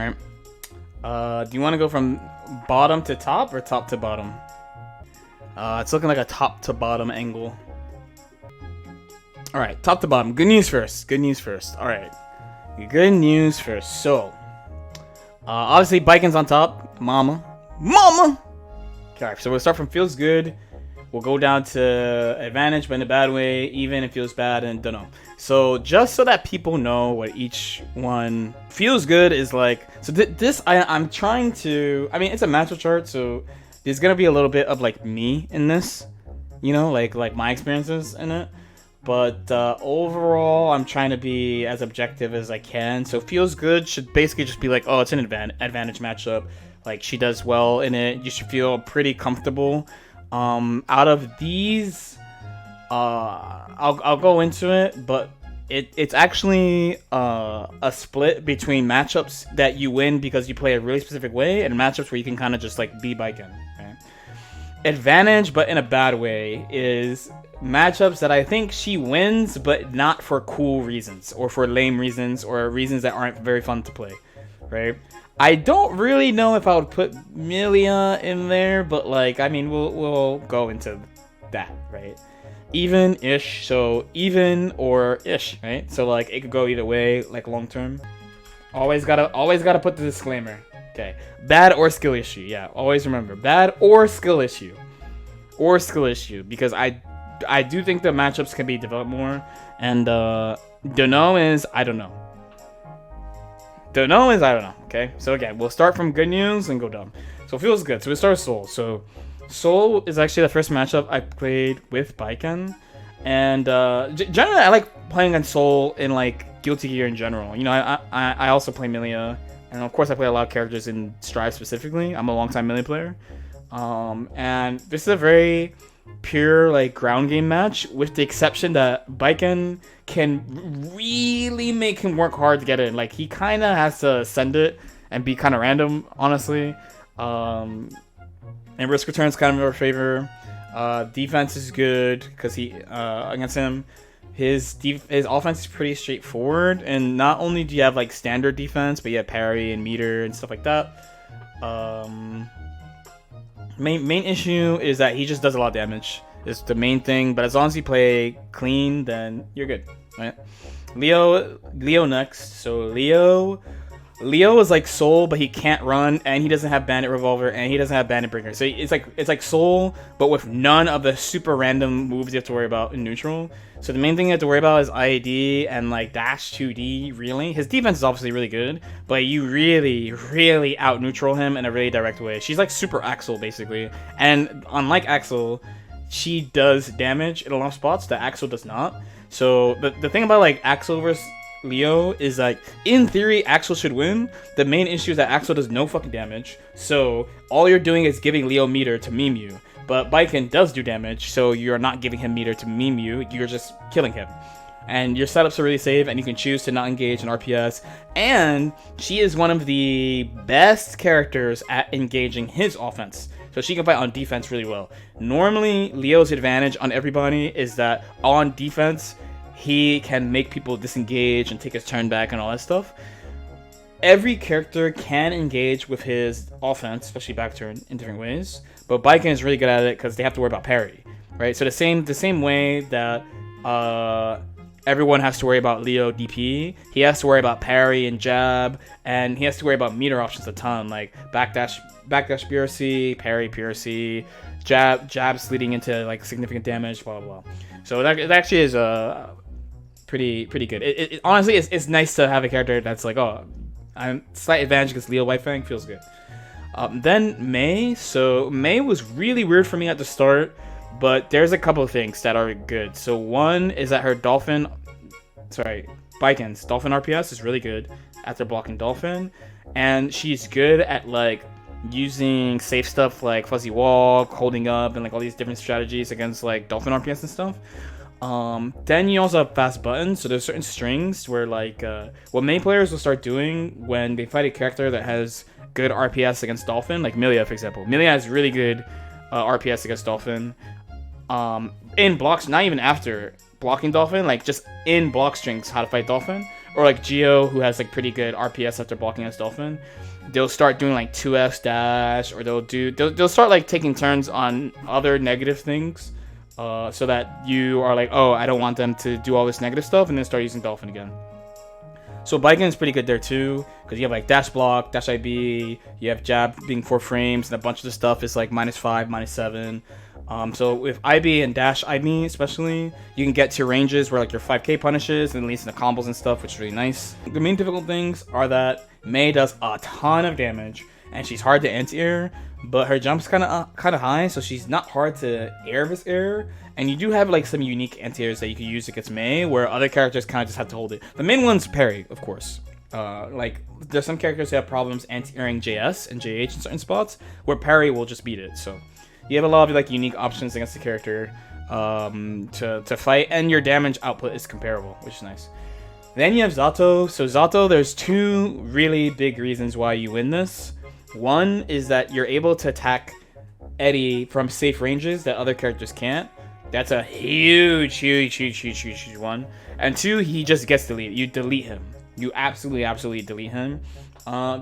Alright. Do you want to go from bottom to top or top to bottom? It's looking like a top to bottom angle. Alright, top to bottom. Good news first. Good news first. Alright. Good news first. So, obviously, Baiken's on top. Mama. Okay, so we'll start from feels good. We'll go down to advantage, but in a bad way. Even it feels bad, and don't know. So, just so that people know what each one feels good is like. So, I'm trying to. I mean, it's a matchup chart, so there's gonna be a little bit of like me in this. You know, like my experiences in it. But overall, I'm trying to be as objective as I can. So feels good should basically just be like, oh, it's an advantage matchup. Like she does well in it. You should feel pretty comfortable. Out of these, I'll go into it, but it's actually a split between matchups that you win because you play a really specific way, and matchups where you can kind of just like be Baiken. Right? Advantage, but in a bad way, is matchups that I think she wins, but not for cool reasons, or for lame reasons, or reasons that aren't very fun to play, right? I don't really know if I would put Milia in there, but like, I mean, we'll go into that, right? Even-ish, so even or ish, right? So like, it could go either way, like long term. Always gotta put the disclaimer. Okay, bad or skill issue. Yeah, always remember, bad or skill issue, because I do think the matchups can be developed more, and don't know is I don't know. Don't know is I don't know. Okay, so again, we'll start from good news and go down. So it feels good. So we start with Seoul. So Seoul is actually the first matchup I played with Baiken, and generally I like playing on Seoul in like Guilty Gear in general. You know, I also play Milia, and of course I play a lot of characters in Strive specifically. I'm a longtime Milia player, and this is a very pure like ground game match, with the exception that Baiken can really make him work hard to get in. Like he kind of has to send it and be kind of random, honestly. And risk returns kind of in our favor. Defense is good because he against him, his offense is pretty straightforward, and not only do you have like standard defense, but you have parry and meter and stuff like that. Main issue is that he just does a lot of damage. It's the main thing, but as long as you play clean, then you're good, right? Leo next. So Leo is like Soul, but he can't run, and he doesn't have Bandit Revolver, and he doesn't have Bandit Bringer. So it's like Soul, but with none of the super random moves you have to worry about in neutral. So the main thing you have to worry about is IAD and like dash 2D. Really, his defense is obviously really good, but you really out neutral him in a really direct way. She's like super Axel basically, and unlike Axel, she does damage in a lot of spots that Axel does not. So the thing about like Axel versus Leo is like, in theory, Axel should win. The main issue is that Axel does no fucking damage, so all you're doing is giving Leo meter to meme you. But Baiken does do damage, so you're not giving him meter to meme you, you're just killing him. And your setups are really safe, and you can choose to not engage in RPS. And she is one of the best characters at engaging his offense. So she can fight on defense really well. Normally, Leo's advantage on everybody is that on defense, he can make people disengage and take his turn back and all that stuff. Every character can engage with his offense, especially back turn, in different ways. But Baiken is really good at it because they have to worry about parry, right? So the same way that everyone has to worry about Leo DP, he has to worry about parry and jab, and he has to worry about meter options a ton, like backdash PRC, parry PRC, jabs leading into like significant damage, blah blah blah. So it actually is pretty good. It honestly it's nice to have a character that's like, oh, I'm slight advantage against Leo White Fang, feels good. Then Mei. So Mei was really weird for me at the start, but there's a couple of things that are good. So one is that her Baiken's Dolphin RPS is really good after blocking Dolphin, and she's good at like using safe stuff like Fuzzy Walk, holding up, and like all these different strategies against like Dolphin RPS and stuff. Then you also have fast buttons, so there's certain strings where like what many players will start doing when they fight a character that has good RPS against Dolphin, like Milia for example. Milia has really good RPS against Dolphin. In blocks, not even after blocking Dolphin, like just in block strings how to fight Dolphin. or like Geo, who has like pretty good RPS after blocking as Dolphin, they'll start doing like 2F dash, or they'll start like taking turns on other negative things, so that you are like, oh, I don't want them to do all this negative stuff, and then start using Dolphin again. So Baiken is pretty good there too, because you have like dash block, dash IB, you have jab being 4 frames, and a bunch of the stuff is like -5, -7. So with IB and dash IB especially, you can get to ranges where like your 5k punishes and leads into combos and stuff, which is really nice. The main difficult things are that Mei does a ton of damage, and she's hard to anti-air, but her jump's kind of high, so she's not hard to air this air. And you do have like some unique anti-airs that you can use against Mei, where other characters kind of just have to hold it. The main one's parry, of course. Like there's some characters who have problems anti-airing JS and JH in certain spots, where parry will just beat it. So you have a lot of like unique options against the character to fight, and your damage output is comparable, which is nice. Then you have Zotto. So Zotto, there's 2 really big reasons why you win this. One is that you're able to attack Eddie from safe ranges that other characters can't. That's a huge one. And 2, he just gets deleted. You delete him. You absolutely delete him.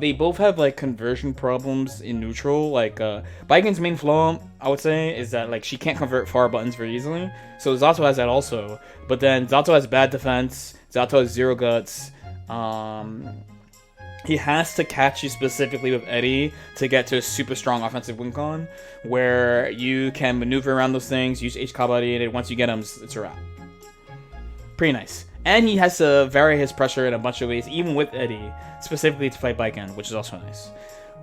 They both have like conversion problems in neutral. Like Baiken's main flaw, I would say, is that like she can't convert far buttons very easily. So Zotto has that also. But then Zotto has bad defense. Zotto has 0 guts. He has to catch you specifically with Eddie to get to a super strong offensive win con, where you can maneuver around those things, use H-Kabari, and once you get him, it's a wrap. Pretty nice. And he has to vary his pressure in a bunch of ways, even with Eddie, specifically to fight Baiken, which is also nice.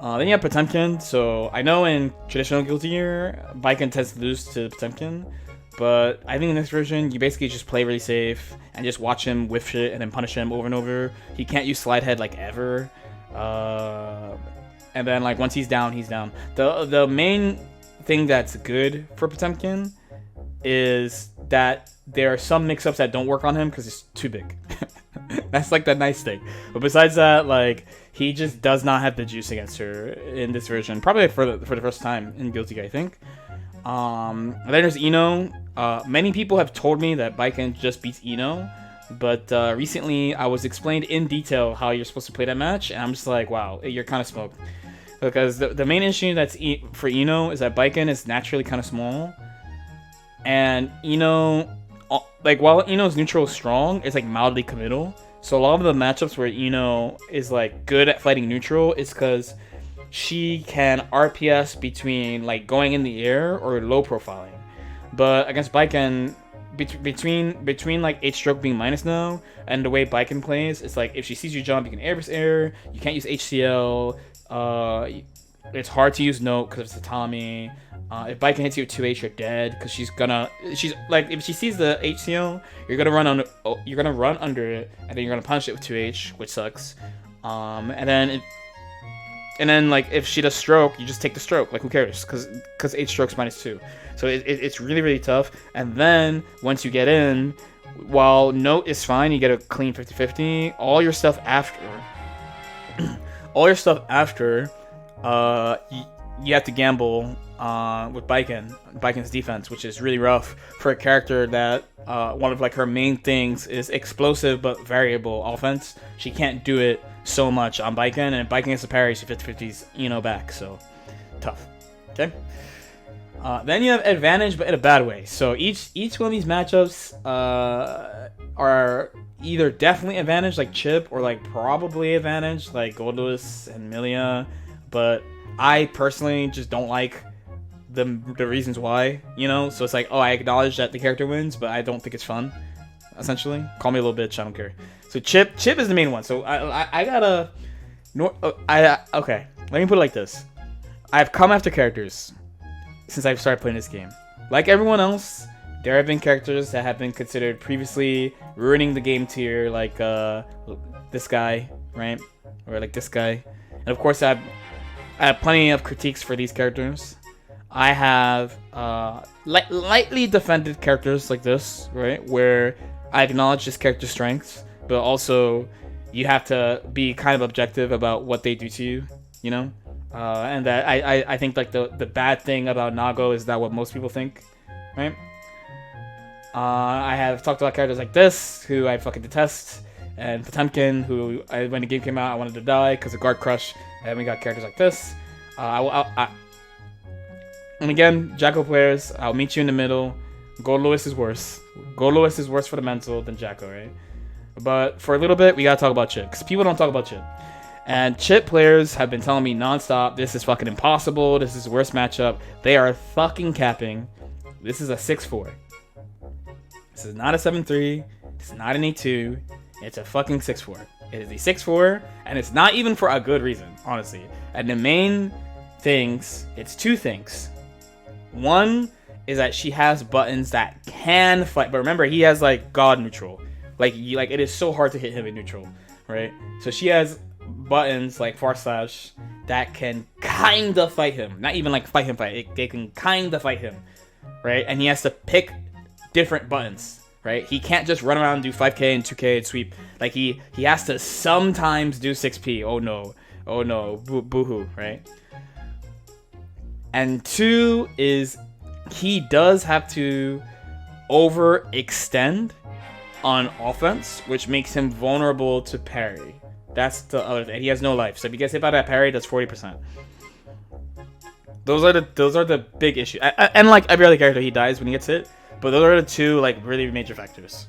Then you have Potemkin. So I know in traditional Guilty Gear, Baiken tends to lose to Potemkin, but I think in this version, you basically just play really safe and just watch him whiff shit and then punish him over and over. He can't use slide head like ever. And then like once he's down, he's down. The main thing that's good for Potemkin is that there are some mix-ups that don't work on him because it's too big. That's like the nice thing. But besides that, like he just does not have the juice against her in this version. Probably for the first time in Guilty Gear, I think. And then there's Ino. Many people have told me that Baiken just beats Ino, but recently I was explained in detail how you're supposed to play that match, and I'm just like, wow, you're kind of smoked. Because the main issue that's for Ino is that Baiken is naturally kind of small, and Ino, like while Ino's neutral is strong, it's like mildly committal. So a lot of the matchups where Ino is like good at fighting neutral is because she can RPS between like going in the air or low profiling. But against Baiken, between like H-stroke being minus now and the way Baiken plays, it's like if she sees you jump, you can air versus air. You can't use HCL. It's hard to use note because it's a Tommy. If Baiken hits you with 2H, you're dead because she's like if she sees the HCL, you're gonna run under it, and then you're gonna punish it with 2H, which sucks. And then like if she does stroke, you just take the stroke. Like who cares? Because 8 strokes -2. So it's really tough. And then once you get in, while note is fine, you get a clean 50-50. All your stuff after, you have to gamble with Baiken's defense, which is really rough for a character that one of like her main things is explosive but variable offense. She can't do it so much on Baiken, and Baiken gets a parry, she 50-50s back, so tough. Okay. Then you have advantage, but in a bad way. So each one of these matchups are either definitely advantage, like Chip, or like probably advantage, like Goldless and Milia. But I personally just don't like the reasons why, So it's like, oh, I acknowledge that the character wins, but I don't think it's fun. Essentially, call me a little bitch, I don't care. So Chip is the main one. So okay. Let me put it like this: I've come after characters since I've started playing this game. Like everyone else, there have been characters that have been considered previously ruining the game tier, like this guy, right? Or like this guy. And of course, I have plenty of critiques for these characters. I have lightly defended characters like this, right? Where I acknowledge this character's strengths, but also you have to be kind of objective about what they do to you, And that I think like the bad thing about Nago is that what most people think, right? I have talked about characters like this, who I fucking detest, and Potemkin, who when the game came out, I wanted to die because of Guard Crush, and we got characters like this. And again, Jacko players, I'll meet you in the middle. Gold Lewis is worse. Gold Lewis is worse for the mental than Jacko, right? But for a little bit, we gotta talk about Chit, because people don't talk about Chit. And Chit players have been telling me nonstop, this is fucking impossible, this is the worst matchup. They are fucking capping. This is a 6-4. This is not a 7-3. It's not an 8-2. It's a fucking 6-4. It is a 6-4, and it's not even for a good reason, honestly. And the main things, it's two things. One is that she has buttons that can fight, but remember, he has like God neutral. Like it is so hard to hit him in neutral, right? So she has buttons like / that can kinda fight him. Not even like fight him. They can kinda fight him, right? And he has to pick different buttons, right? He can't just run around and do 5k and 2k and sweep. Like he has to sometimes do 6p. Oh no, boo-hoo, right? And two is he does have to overextend on offense, which makes him vulnerable to parry. That's the other thing. He has no life, so if he gets hit by that parry, that's 40%. Those are the big issues. And like every other character, he dies when he gets hit, but those are the two like really major factors.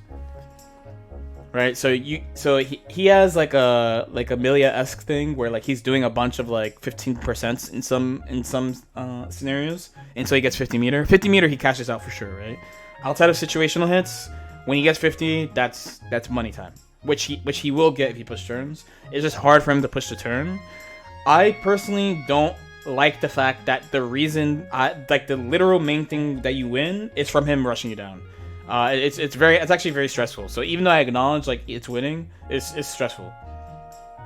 Right? So he has like a Milia-esque thing where like he's doing a bunch of like 15% in some scenarios, and so he gets 50 meter. 50 meter he cashes out for sure, right? Outside of situational hits, when he gets 50, that's money time, which he will get if he pushes turns. It's just hard for him to push the turn. I personally don't like the fact that the reason, like the literal main thing that you win is from him rushing you down. It's actually very stressful. So even though I acknowledge like it's winning, it's stressful.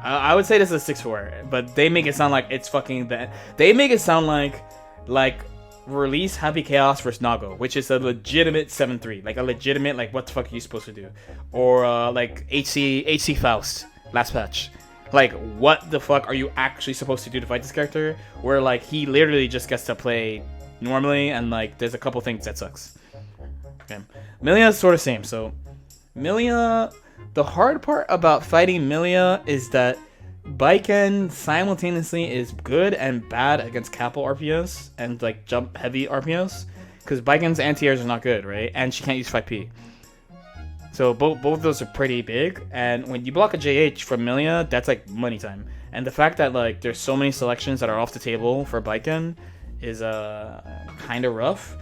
I would say this is a 6-4, but they make it sound like it's fucking that. They make it sound like release Happy Chaos versus Nago, which is a legitimate 7-3, like a legitimate like what the fuck are you supposed to do, or like HC Faust last patch. Like what the fuck are you actually supposed to do to fight this character? Where like he literally just gets to play normally, and like there's a couple things that sucks. Okay. Milia is sort of same. So Milia, the hard part about fighting Milia is that Baiken simultaneously is good and bad against capital RPS and like jump heavy RPS, because Baiken's anti-airs are not good, right? And she can't use 5p. So both of those are pretty big, and when you block a JH from Milia, that's like money time. And the fact that like there's so many selections that are off the table for Baiken is kind of rough.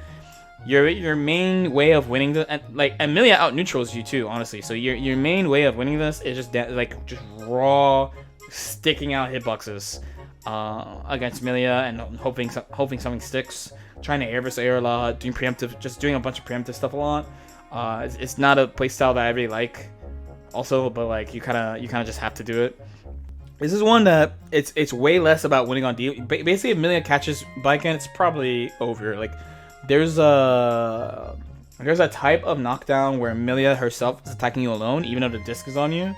Your main way of winning the and Milia out neutrals you too, honestly. So your main way of winning this is just just raw sticking out hitboxes against Milia and hoping something sticks. Trying to air versus air a lot, doing a bunch of preemptive stuff a lot. It's not a playstyle that I really like, also, but like you kind of just have to do it. This is one that it's way less about winning on D. Basically, if Milia catches Baiken, it's probably over. Like there's a type of knockdown where Milia herself is attacking you alone, even though the disc is on you.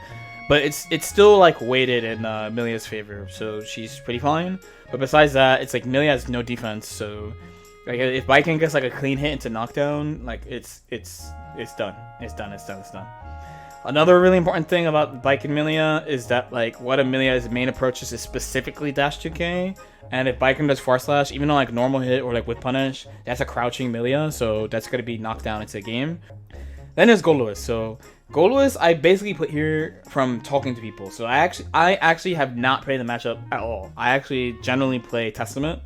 But it's still like weighted in Milia's favor, so she's pretty fine. But besides that, it's like Milia has no defense, so like if Baiken gets like a clean hit into knockdown, like it's done. It's done. Another really important thing about Baiken Milia is that like what Milia's main approach is specifically dash 2k, and if Baiken does far slash, even though like normal hit or like with punish, that's a crouching Milia, so that's gonna be knocked down into the game. Then there's Gold Lewis. So Gold Lewis, I basically put here from talking to people. So I actually have not played the matchup at all. I actually generally play Testament.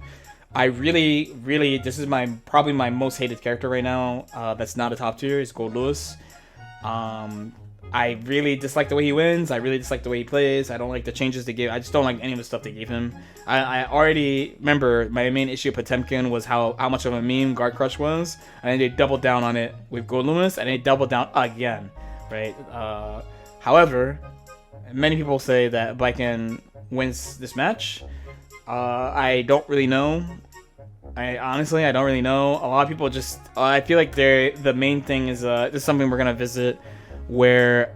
I really, this is probably my most hated character right now. That's not a top tier. Is Gold Lewis. I really dislike the way he wins. I really dislike the way he plays. I don't like the changes they gave. I just don't like any of the stuff they gave him. I already remember my main issue with Potemkin was how much of a meme Guard Crush was, and then they doubled down on it with Gold Lewis, and they doubled down again, right? However, many people say that Baiken wins this match. I don't really know. I don't really know. A lot of people just I feel like the main thing is this is something we're gonna visit where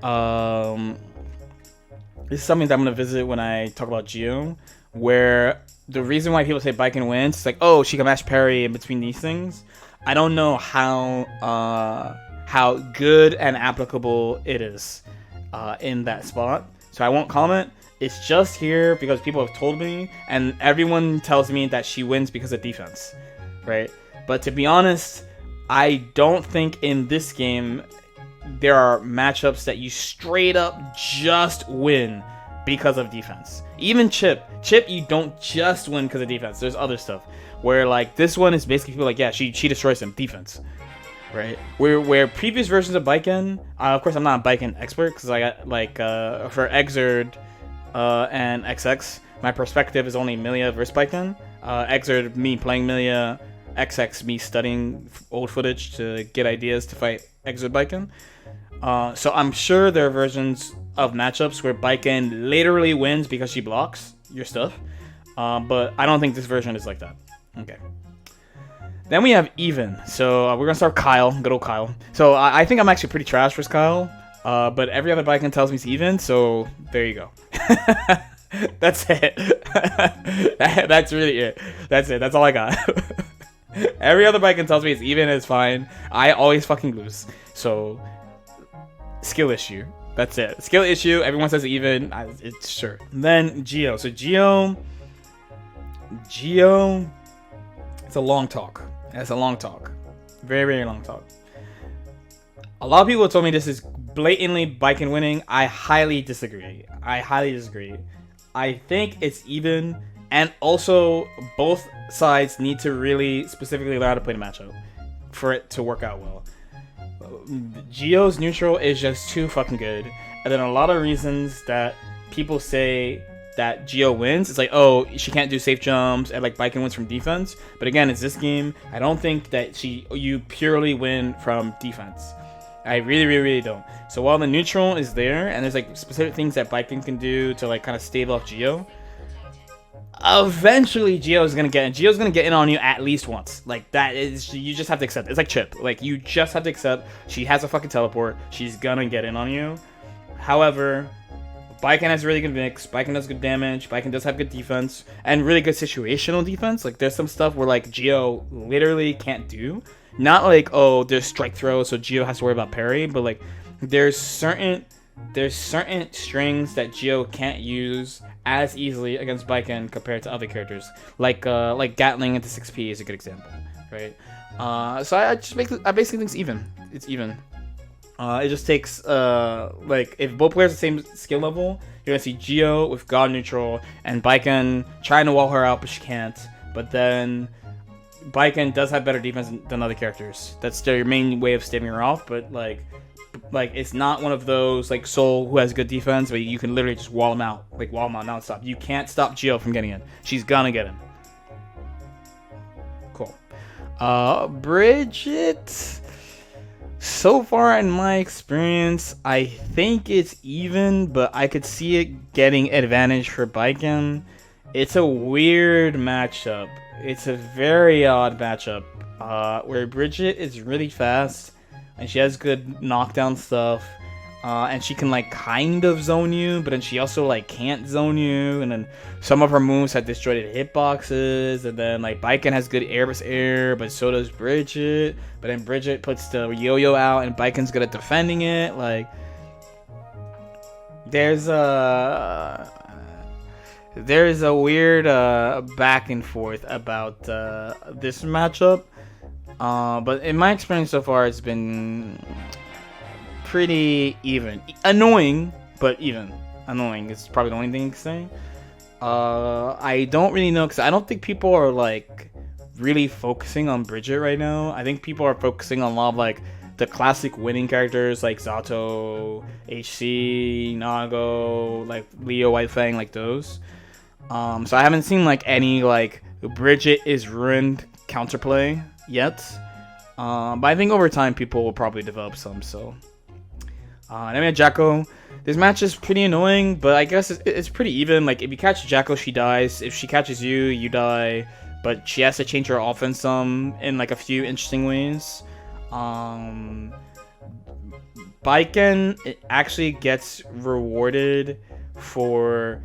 this is something that I'm gonna visit when I talk about Geo, where the reason why people say Baiken wins is like, oh, she can mash parry in between these things. I don't know how good and applicable it is. in that spot. So I won't comment. It's just here because people have told me, and everyone tells me that she wins because of defense, right? But to be honest, I don't think in this game there are matchups that you straight up just win because of defense. Even Chip, you don't just win because of defense. There's other stuff where like this one is basically people like, yeah, she destroys him, defense, right? Where previous versions of Baiken, of course I'm not a Baiken expert because I got like for Exerd and XX, my perspective is only Milia versus Baiken. Exerd, me playing Milia, XX, me studying old footage to get ideas to fight Exerd Baiken. So I'm sure there are versions of matchups where Baiken literally wins because she blocks your stuff, but I don't think this version is like that. Okay. Then we have even. So we're gonna start with Kyle, good old Kyle. So I think I'm actually pretty trash versus Kyle, but every other Baiken tells me it's even. So there you go. That's it. That's really it. That's it. That's all I got. Every other Baiken tells me it's even. It's fine. I always fucking lose. So skill issue. That's it. Skill issue. Everyone says even. It's sure. Then Geo. So Geo. It's a long talk. It's a long talk. Very, very long talk. A lot of people told me this is blatantly Baiken winning. I highly disagree. I think it's even, and also both sides need to really specifically learn how to play the matchup for it to work out well. Geo's neutral is just too fucking good, and then a lot of reasons that people say that Geo wins, it's like, oh, she can't do safe jumps, and like Baiken wins from defense. But again, it's this game. I don't think that you purely win from defense. I really, really, really don't. So while the neutral is there, and there's like specific things that Baiken can do to like kind of stave off Geo, eventually Geo's gonna get in on you at least once. Like that is, you just have to accept it. It's like Chip. Like you just have to accept she has a fucking teleport. She's gonna get in on you. However, Baiken has a really good mix. Baiken does good damage. Baiken does have good defense and really good situational defense. Like there's some stuff where like Geo literally can't do. Not like, oh, there's strike throw, so Geo has to worry about parry, but like there's certain strings that Geo can't use as easily against Baiken compared to other characters. Like Gatling into 6P is a good example, right? So I basically think it's even. It's even. It just takes like if both players are the same skill level, you're gonna see Geo with God neutral and Baiken trying to wall her out, but she can't. But then Baiken does have better defense than other characters. That's their main way of staving her off. But like it's not one of those like Soul who has good defense, but you can literally just wall him out, nonstop. You can't stop Geo from getting in. She's gonna get him. Cool. Bridgette. So far in my experience, I think it's even, but I could see it getting advantage for Baiken. It's a weird matchup. It's a very odd matchup, where Bridgette is really fast, and she has good knockdown stuff, and she can like kind of zone you, but then she also like can't zone you, and then some of her moves have disjointed hitboxes, and then like Baiken has good air versus air, but so does Bridgette, but then Bridgette puts the yo-yo out, and Baiken's good at defending it. Like there's a weird back and forth about this matchup, but in my experience so far, it's been pretty even. Annoying, but even. Annoying is probably the only thing you can say. I don't really know, because I don't think people are like really focusing on Bridgette right now. I think people are focusing on a lot of like the classic winning characters like Zotto, HC, Nago, like Leo, White Fang, like those. So I haven't seen like any like Bridgette is ruined counterplay yet, but I think over time people will probably develop some. So then we have Jacko. This match is pretty annoying, but I guess it's pretty even. Like if you catch Jacko, she dies. If she catches you, you die. But she has to change her offense some in like a few interesting ways. Baiken, it actually gets rewarded for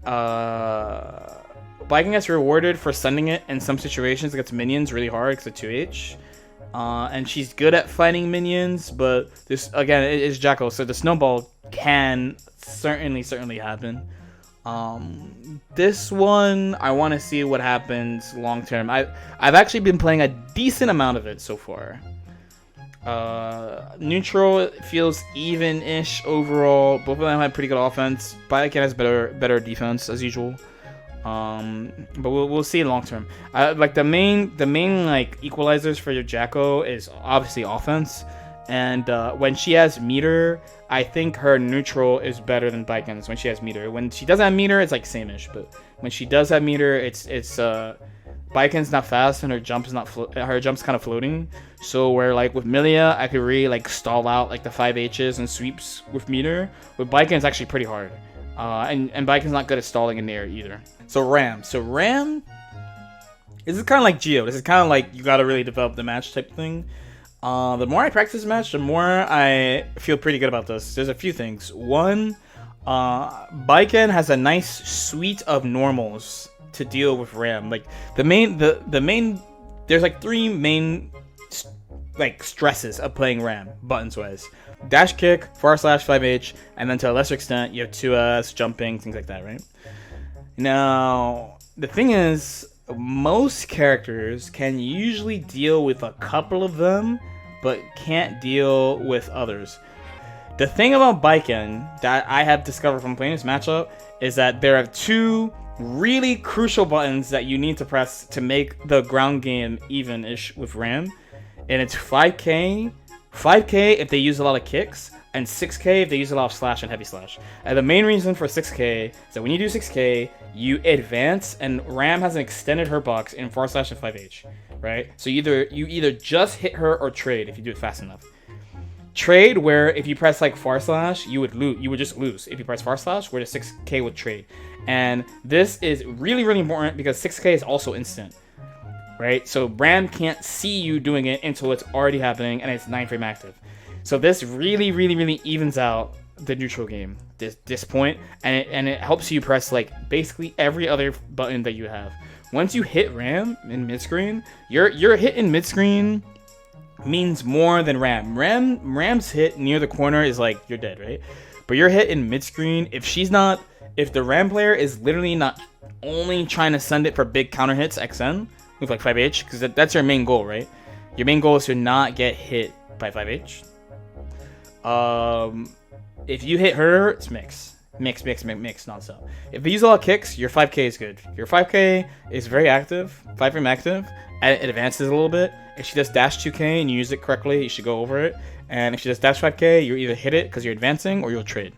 Baiken gets rewarded for sending it in some situations against minions really hard because of 2H. and she's good at fighting minions. But this again, it is Jacko, so the snowball can certainly happen. This one I want to see what happens long term. I've actually been playing a decent amount of it so far. Neutral feels even-ish overall. Both of them have pretty good offense. Baiken has better defense as usual. But we'll see long term. Like the main like equalizers for your Jacko is obviously offense, and when she has meter, I think her neutral is better than Baiken's when she has meter. When she doesn't have meter, it's like same-ish, but when she does have meter, it's Baiken's not fast and her jump's kind of floating. So where like with Milia, I could really like stall out like the 5Hs and sweeps with meter. With Baiken, it's actually pretty hard. And Baiken's not good at stalling in the air either. So Ram, this is kind of like Geo. This is kind of like you got to really develop the match type thing. The more I practice this match, the more I feel pretty good about this. There's a few things. One, Baiken has a nice suite of normals to deal with Ram. Like the main there's like 3 main like stresses of playing Ram buttons wise: dash kick, far slash, 5H, and then to a lesser extent you have 2S, jumping, things like that, right? Now the thing is, most characters can usually deal with a couple of them but can't deal with others. The thing about Baiken that I have discovered from playing this matchup is that there are 2 really crucial buttons that you need to press to make the ground game even-ish with Ram, and it's 5K if they use a lot of kicks, and 6K if they use a lot of slash and heavy slash. And the main reason for 6K is that when you do 6K, you advance, and Ram has an extended hurt box in far slash and 5H, right? So you either just hit her or trade if you do it fast enough. Trade, where if you press like far slash, you would just lose. If you press far slash, where the 6K would trade. And this is really important because 6K is also instant, right? So Ram can't see you doing it until it's already happening and it's 9 frame active. So this really evens out the neutral game this point, and it helps you press like basically every other button that you have. Once you hit Ram in mid screen, your hit in mid screen means more than Ram's hit near the corner is like you're dead, right? But your hit in mid screen, if the Ram player is literally not only trying to send it for big counter hits XN with like 5H, because that's your main goal, right? Your main goal is to not get hit by 5H. If you hit her, it's mix nonstop. If they use a lot of kicks, your 5K is good. Your 5K is very active, 5 frame active, and it advances a little bit. If she does dash 2K and you use it correctly, you should go over it. And if she does dash 5K, you either hit it because you're advancing or you'll trade.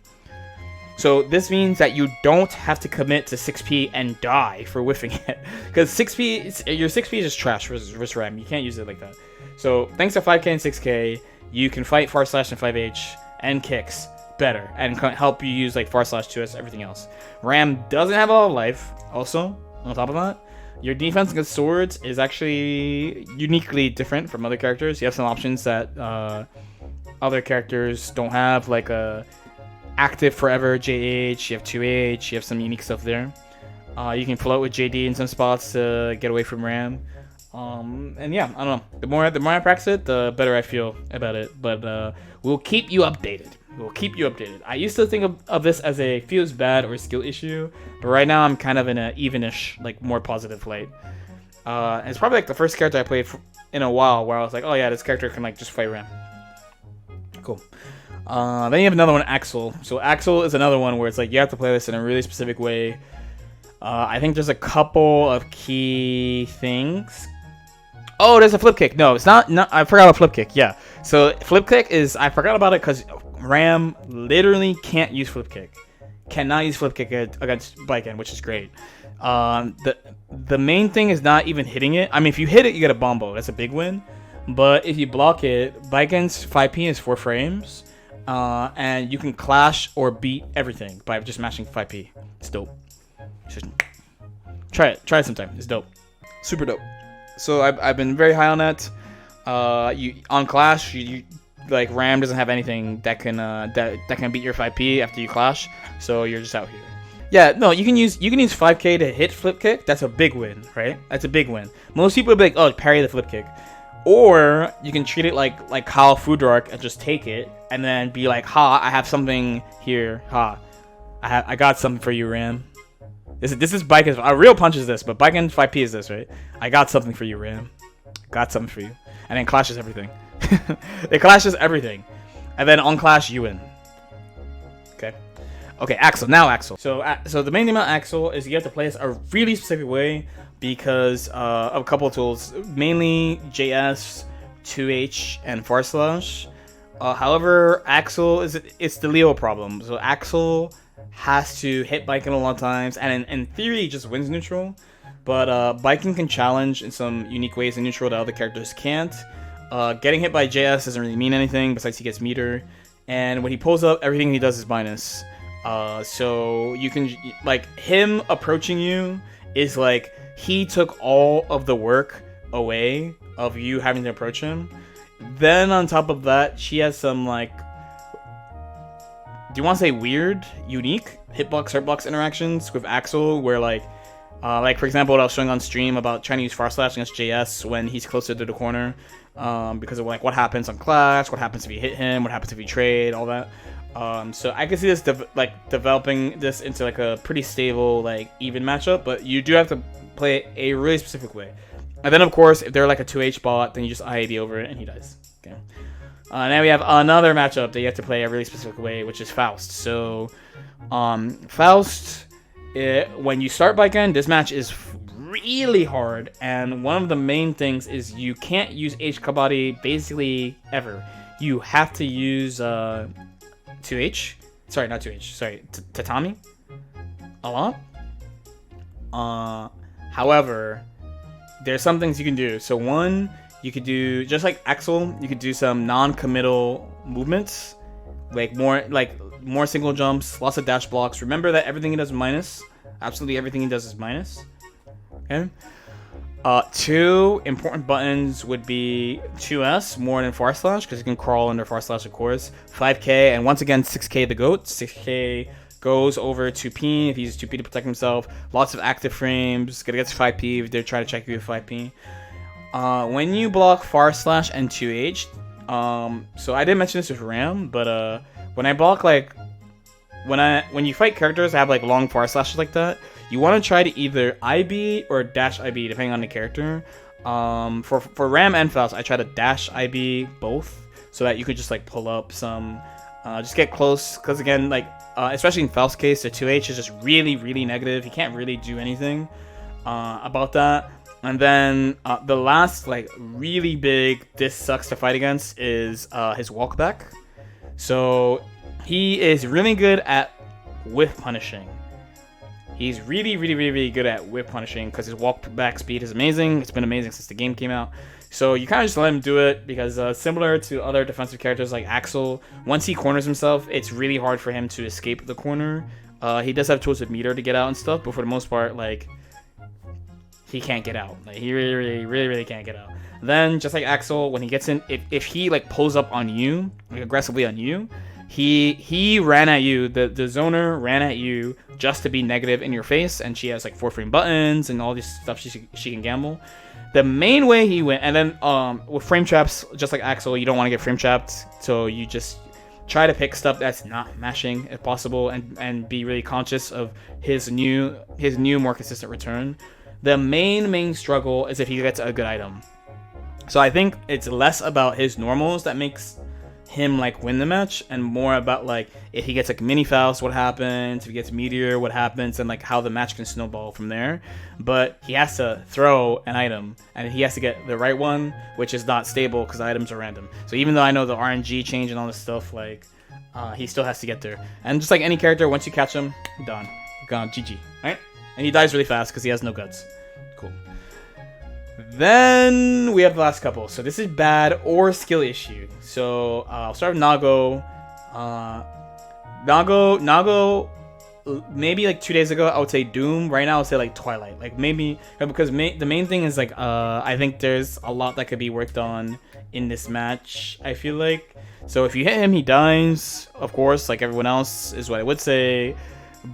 So this means that you don't have to commit to 6P and die for whiffing it. Because your 6P is just trash versus Ram. You can't use it like that. So thanks to 5K and 6K, you can fight far slash and 5H and kicks better and help you use like far slash 2S, everything else. Ram doesn't have a lot of life. Also, on top of that, your defense against swords is actually uniquely different from other characters. You have some options that other characters don't have, like a active forever JH, you have 2H, you have some unique stuff there. You can float with JD in some spots to get away from Ram. And yeah, I don't know. The more I practice it, the better I feel about it. But we'll keep you updated. I used to think of this as a feels bad or skill issue, but right now I'm kind of in a evenish, like more positive light. And it's probably like the first character I played in a while where I was like, oh yeah, this character can like just fight Ram. Cool. Then you have another one, Axel. So Axel is another one where it's like you have to play this in a really specific way. I think there's a couple of key things. Oh, there's a flip kick. No, it's not. I forgot about flip kick. Yeah. So flip kick is, I forgot about it because Ram literally can't use flip kick. Cannot use flip kick against Baiken, which is great. The main thing is not even hitting it. I mean, if you hit it, you get a bombo. That's a big win. But if you block it, Baiken's 5P is 4 frames. And you can clash or beat everything by just mashing 5P. It's dope. Try it sometime. It's dope. Super dope. So I've been very high on that. You on Clash, you like Ram doesn't have anything that can that can beat your 5P after you clash. So you're just out here. Yeah, no, you can use 5K to hit flip kick. That's a big win, right? That's a big win. Most people will be like, oh, parry the flip kick. Or you can treat it like Kyle Foodork and just take it and then be like, ha, I have something here. Ha, I got something for you, Ram. This is Baiken's. A real punch is this, but Baiken's 5P is this, right? I got something for you, Ram. Got something for you. And then clashes everything. It clashes everything. And then on clash, you win. Okay, Axel. Now Axel. So the main thing about Axel is you have to play this a really specific way because of a couple of tools. Mainly JS, 2H, and /. However, Axel it's the Leo problem. So Axel has to hit Baiken a lot of times, and in theory, he just wins neutral. But Baiken can challenge in some unique ways in neutral that other characters can't. Getting hit by JS doesn't really mean anything besides he gets meter. And when he pulls up, everything he does is minus. So you can, like, him approaching you is like, he took all of the work away of you having to approach him. Then on top of that, she has some, like, do you want to say weird, unique hitbox, hurtbox interactions with Axel where, like for example, what I was showing on stream about trying to use / against JS when he's closer to the corner, because of, like, what happens on clash, what happens if you hit him, what happens if you trade, all that. So I can see this developing this into like a pretty stable, like, even matchup, but you do have to play it a really specific way. And then of course, if they're like a 2H bot, then you just IAB over it and he dies. Okay. Now we have another matchup that you have to play a really specific way, which is Faust. So, Faust, when you start Baiken, this match is really hard, and one of the main things is you can't use H Kabaddi basically ever. You have to use 2H. Sorry, not 2H. Sorry, Tatami. A lot. However, there's some things you can do. So one, you could do, just like Axel, you could do some non-committal movements, like more single jumps, lots of dash blocks. Remember that everything he does is minus. Absolutely everything he does is minus. Okay. Two important buttons would be 2S, more than / because you can crawl under / of course. 5K, and once again 6K the GOAT. 6K goes over 2P if he uses 2P to protect himself. Lots of active frames. Gonna get to 5P if they're trying to check you with 5P. When you block / and 2H, so I didn't mention this with Ram, but when I block, like, when you fight characters that have like long / like that, you want to try to either IB or dash IB depending on the character. For Ram and Faust, I try to dash IB both so that you could just like pull up some, just get close, because again, like, especially in Faust's case, the 2H is just really negative. He can't really do anything about that. And then the last, like, really big this sucks to fight against is his walk back. So he is really good at whiff punishing. He's really good at whip punishing because his walk back speed is amazing. It's been amazing since the game came out. So you kind of just let him do it because similar to other defensive characters like Axel, once he corners himself, it's really hard for him to escape the corner. He does have tools with meter to get out and stuff, but for the most part, like, he can't get out. Like, he really can't get out. Then, just like Axel, when he gets in, if he like pulls up on you, like aggressively on you, he ran at you, the zoner ran at you just to be negative in your face, and she has like 4-frame buttons and all this stuff she can gamble. The main way he went, and then with frame traps, just like Axel, you don't want to get frame trapped, so you just try to pick stuff that's not mashing if possible, and be really conscious of his new more consistent return. The main struggle is if he gets a good item. So I think it's less about his normals that makes him like win the match, and more about like if he gets like mini Faust, what happens, if he gets meteor, what happens, and like how the match can snowball from there. But he has to throw an item, and he has to get the right one, which is not stable because items are random. So even though I know the RNG change and all this stuff, like he still has to get there. And just like any character, once you catch him, done, gone, GG, right? And he dies really fast because he has no guts. Cool. Then we have the last couple. So this is bad or skill issue. So I'll start with Nago. Nago. Maybe like 2 days ago I would say Doom. Right now I would say like Twilight. Like maybe because the main thing is like I think there's a lot that could be worked on in this match. I feel like so if you hit him, he dies. Of course, like everyone else is what I would say.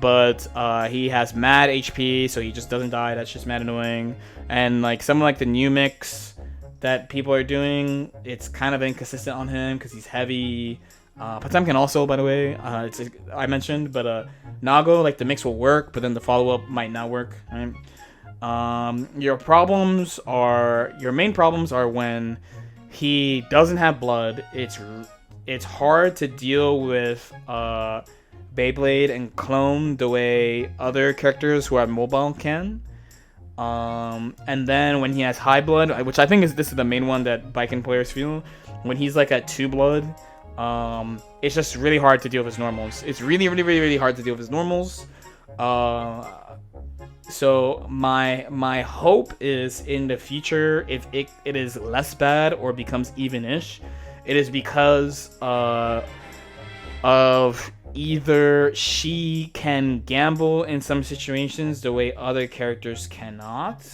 But he has mad HP, so he just doesn't die. That's just mad annoying. And like someone like the new mix, that people are doing. It's kind of inconsistent on him because he's heavy. Potemkin also, by the way, I mentioned, but Nago, like the mix will work, but then the follow-up might not work. Right? Your main problems are when he doesn't have blood. It's hard to deal with Beyblade and Clone the way other characters who are mobile can. And then when he has high blood, which I think this is the main one that Baiken players feel, when he's like at 2 blood, it's just really hard to deal with his normals. It's really, really, really, really hard to deal with his normals. So my hope is in the future, if it is less bad or becomes even-ish, it is because of either she can gamble in some situations the way other characters cannot,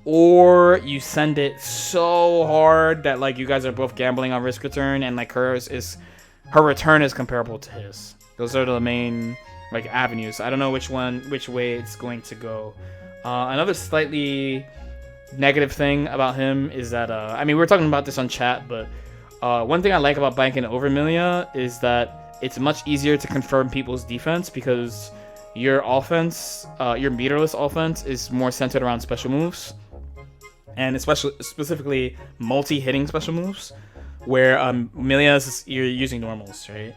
or you send it so hard that like you guys are both gambling on risk return, and like her return is comparable to his. Those are the main like avenues. I don't know which way it's going to go. Another slightly negative thing about him is that I mean, we were talking about this on chat, but one thing I like about Baiken over Milia is that it's much easier to confirm people's defense because your offense, your meterless offense, is more centered around special moves, and specifically multi-hitting special moves, where Milia's you're using normals, right?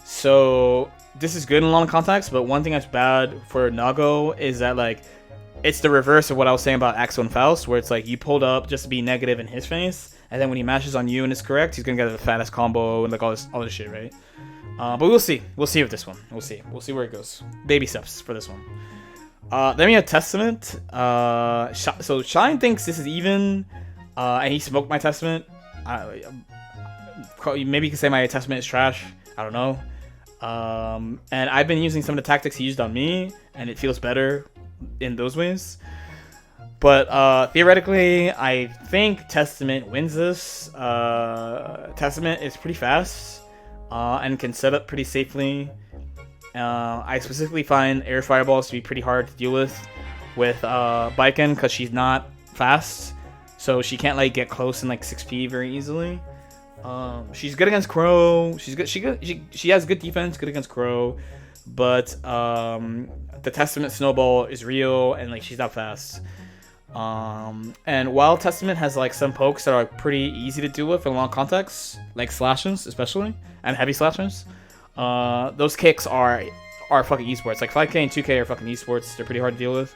So this is good in a lot of contexts, but one thing that's bad for Nago is that like it's the reverse of what I was saying about Axel and Faust, where it's like you pulled up just to be negative in his face, and then when he mashes on you and is correct, he's gonna get the fattest combo and like all this shit, right? But we'll see. We'll see with this one. We'll see where it goes. Baby steps for this one. Then we have Testament. So Shine thinks this is even, and he smoked my Testament. Maybe you could say my Testament is trash. I don't know. And I've been using some of the tactics he used on me, and it feels better in those ways. But theoretically, I think Testament wins this. Testament is pretty fast. And can set up pretty safely. I specifically find air fireballs to be pretty hard to deal with Baiken because she's not fast, so she can't like get close in like 6p very easily. She's good against Crow. She has good defense, good against Crow, but the Testament snowball is real and like she's not fast. And while Testament has like some pokes that are pretty easy to deal with in long contexts, like slashes especially, and heavy slashes, those kicks are fucking esports. Like 5K and 2K are fucking esports. They're pretty hard to deal with.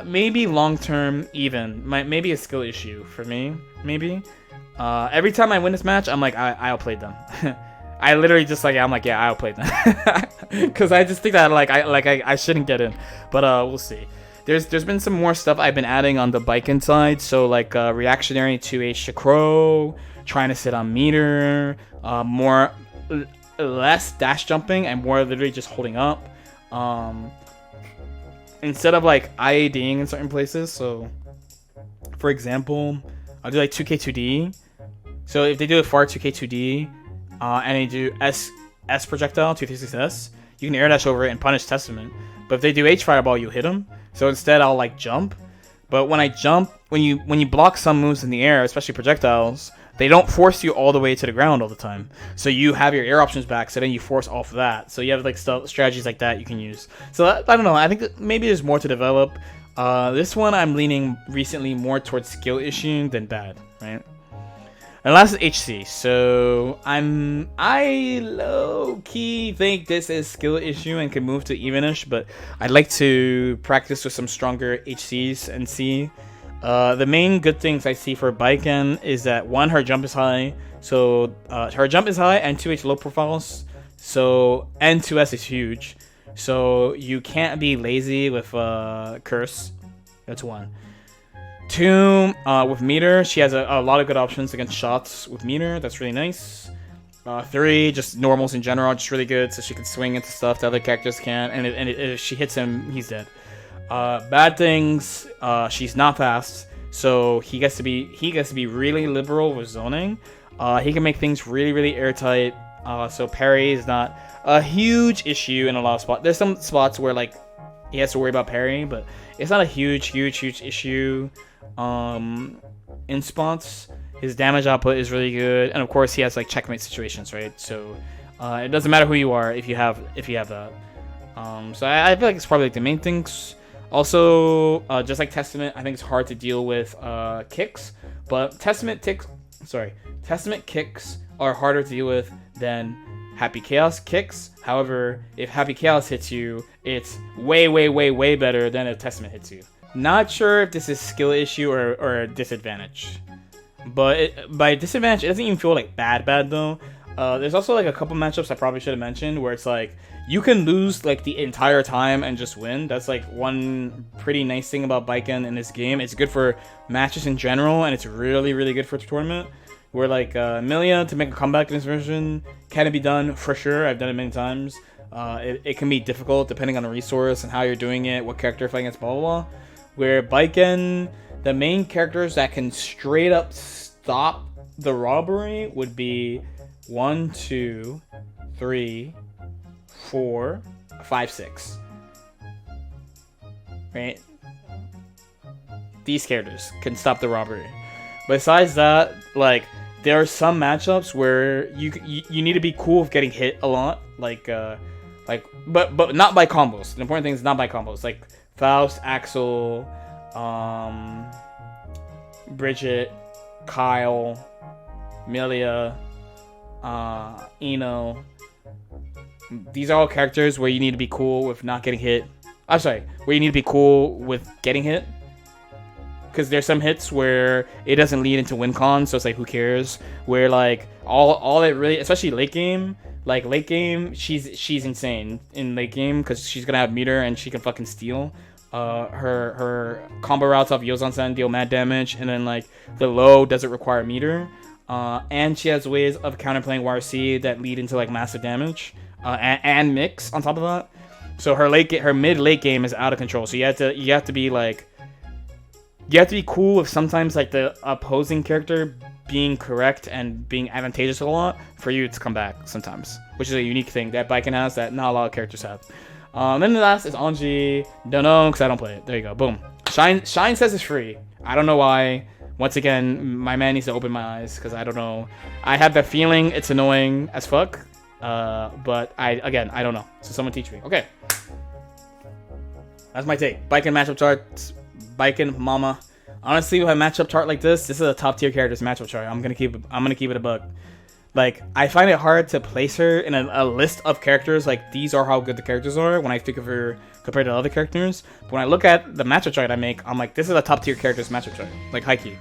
Maybe long term even, maybe a skill issue for me. Maybe every time I win this match, I'm like I outplayed them. I literally just like I'm like yeah I outplayed them because I just think that I shouldn't get in, but we'll see. There's been some more stuff I've been adding on the Baiken side, so like reactionary to a Shakro, trying to sit on meter, less dash jumping and more literally just holding up, instead of like IADing in certain places. So for example, I'll do like 2K2D. So if they do a far 2K2D and they do S projectile 236S, you can air dash over it and punish Testament. But if they do H fireball, you hit them. So instead, I'll like jump. But when I jump, when you block some moves in the air, especially projectiles, they don't force you all the way to the ground all the time. So you have your air options back, so then you force off of that. So you have like strategies like that you can use. So I don't know. I think that maybe there's more to develop. This one I'm leaning recently more towards skill issue than bad, right? And last is HC. So I low-key think this is skill issue and can move to evenish, but I'd like to practice with some stronger HCs and see. The main good things I see for Baiken is that one, her jump is high. So her jump is high and 2H low profiles. So and 2S is huge. So you can't be lazy with Curse. That's one. 2, with meter, she has a lot of good options against shots with meter. That's really nice. 3, just normals in general, just really good, so she can swing into stuff that other characters can't. And if she hits him, he's dead. Bad things, she's not fast, so he gets to be really liberal with zoning. He can make things really, really airtight. So parry is not a huge issue in a lot of spots. There's some spots where like he has to worry about parrying, but it's not a huge issue. In spots, his damage output is really good, and of course he has like checkmate situations, right? So it doesn't matter who you are if you have that. So I feel like it's probably like the main things. Also, just like Testament, I think it's hard to deal with kicks, but Testament kicks are harder to deal with than Happy Chaos kicks. However, if Happy Chaos hits you, it's way better than if Testament hits you. Not sure if this is skill issue or a disadvantage, but by disadvantage, it doesn't even feel like bad though. There's also like a couple matchups I probably should have mentioned where it's like you can lose like the entire time and just win. That's like one pretty nice thing about Baiken in this game. It's good for matches in general, and it's really good for the tournament. Where like Milia to make a comeback in this version can it be done for sure. I've done it many times. It can be difficult depending on the resource and how you're doing it, what character you're fighting against, blah blah blah. Where Baiken, the main characters that can straight up stop the robbery would be 1, 2, 3, 4, 5, 6. Right? These characters can stop the robbery. Besides that, like there are some matchups where you need to be cool with getting hit a lot, but not by combos. The important thing is not by combos. Like Faust, Axel, Bridgette, Kyle, Milia, Eno. These are all characters where you need to be cool with not getting hit. I'm sorry, where you need to be cool with getting hit. Because there's some hits where it doesn't lead into win con, so it's like who cares? Where like all it really, especially late game, she's insane in late game because she's gonna have meter and she can fucking steal. Her combo routes off Yozan-san deal mad damage, and then like the low doesn't require meter, and she has ways of counterplaying YRC that lead into like massive damage, and mix on top of that. So her mid late game is out of control. So you have to be cool with sometimes like the opposing character being correct and being advantageous a lot for you to come back sometimes, which is a unique thing that Baiken has that not a lot of characters have. Then the last is Anji. Don't know because I don't play it. There you go. Boom. Shine says it's free. I don't know why. Once again, my man needs to open my eyes because I don't know. I have the feeling it's annoying as fuck. But I don't know. So someone teach me. Okay. That's my take. Baiken matchup charts. Baiken Mama. Honestly, with a matchup chart like this is a top tier character's matchup chart. I'm gonna keep it a buck. Like, I find it hard to place her in a list of characters. Like, these are how good the characters are when I think of her compared to other characters. But when I look at the matchup chart I make, I'm like, this is a top tier character's matchup chart. Like, high key.